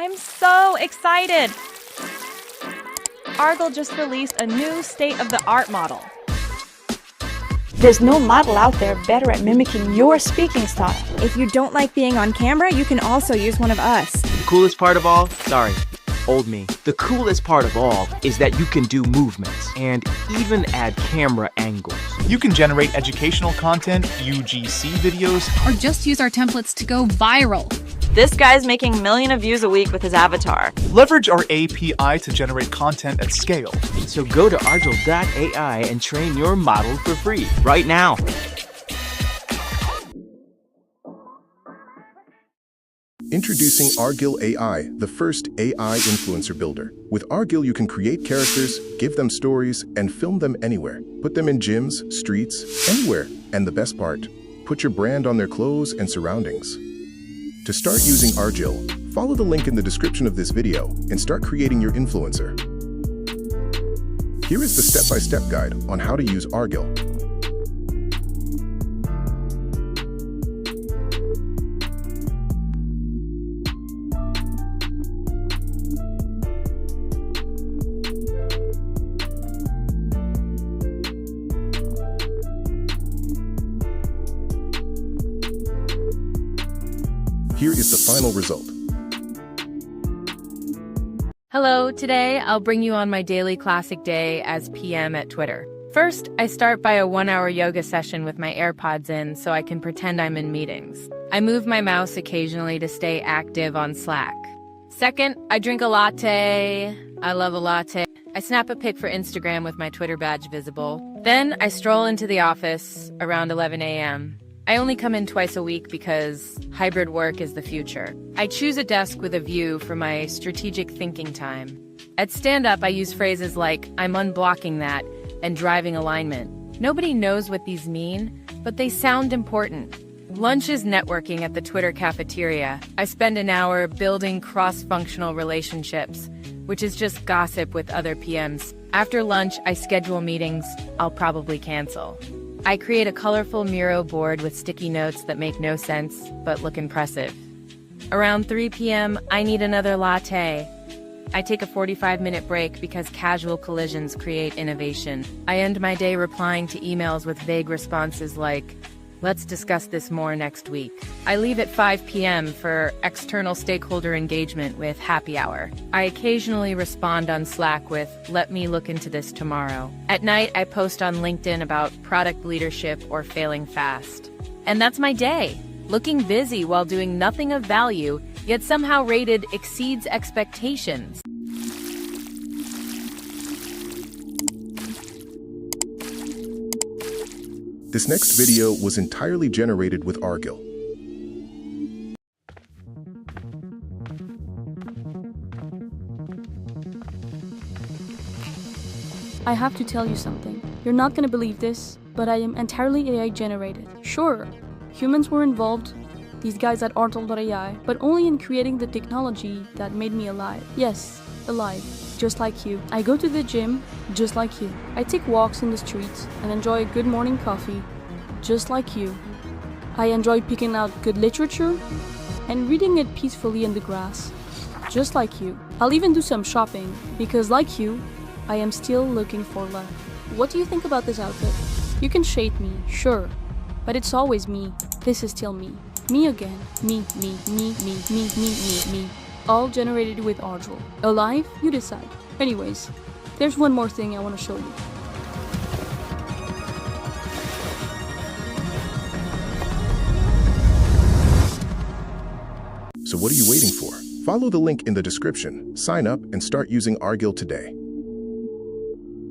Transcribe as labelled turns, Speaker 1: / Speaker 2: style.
Speaker 1: I'm so excited! Argil just released a new state-of-the-art model.
Speaker 2: There's no model out there better at mimicking your speaking style.
Speaker 3: If you don't like being on camera, you can also use one of us.
Speaker 4: The coolest part of all? Sorry, old me. The coolest part of all is that you can do movements and even add camera angles.
Speaker 5: You can generate educational content, UGC videos,
Speaker 6: or just use our templates to go viral.
Speaker 1: This guy's making millions of views a week with his avatar.
Speaker 5: Leverage our API to generate content at scale.
Speaker 4: So go to Argil AI and train your model for free right now.
Speaker 7: Introducing Argil AI, the first AI influencer builder. With Argil, you can create characters, give them stories, and film them anywhere. Put them in gyms, streets, anywhere. And the best part, put your brand on their clothes and surroundings. To start using Argil, follow the link in the description of this video and start creating your influencer. Here is the step-by-step guide on how to use Argil. Here is the final result.
Speaker 8: Hello, today I'll bring you on my daily classic day as PM at Twitter. First, I start by a 1-hour yoga session with my AirPods in so I can pretend I'm in meetings. I move my mouse occasionally to stay active on Slack. Second, I drink a latte. I love a latte. I snap a pic for Instagram with my Twitter badge visible. Then I stroll into the office around 11 a.m. I only come in twice a week because hybrid work is the future. I choose a desk with a view for my strategic thinking time. At stand-up, I use phrases like, I'm unblocking that, and driving alignment. Nobody knows what these mean, but they sound important. Lunch is networking at the Twitter cafeteria. I spend an hour building cross-functional relationships, which is just gossip with other PMs. After lunch, I schedule meetings I'll probably cancel. I create a colorful Miro board with sticky notes that make no sense but look impressive. Around 3 p.m., I need another latte. I take a 45-minute break because casual collisions create innovation. I end my day replying to emails with vague responses like, let's discuss this more next week. I leave at 5 p.m. for external stakeholder engagement with happy hour. I occasionally respond on Slack with, let me look into this tomorrow. At night, I post on LinkedIn about product leadership or failing fast. And that's my day. Looking busy while doing nothing of value, yet somehow rated exceeds expectations.
Speaker 7: This next video was entirely generated with Argil.
Speaker 9: I have to tell you something. You're not gonna believe this, but I am entirely AI generated. Sure, humans were involved, these guys at Argil AI, but only in creating the technology that made me alive. Yes, alive, just like you. I go to the gym, just like you. I take walks in the streets and enjoy a good morning coffee, just like you. I enjoy picking out good literature and reading it peacefully in the grass, just like you. I'll even do some shopping, because like you, I am still looking for love. What do you think about this outfit? You can shade me, sure, but it's always me. This is still me. Me again. Me. All generated with Argil. Alive? You decide. Anyways, there's one more thing I want to show you.
Speaker 7: So what are you waiting for? Follow the link in the description, sign up, and start using Argil today.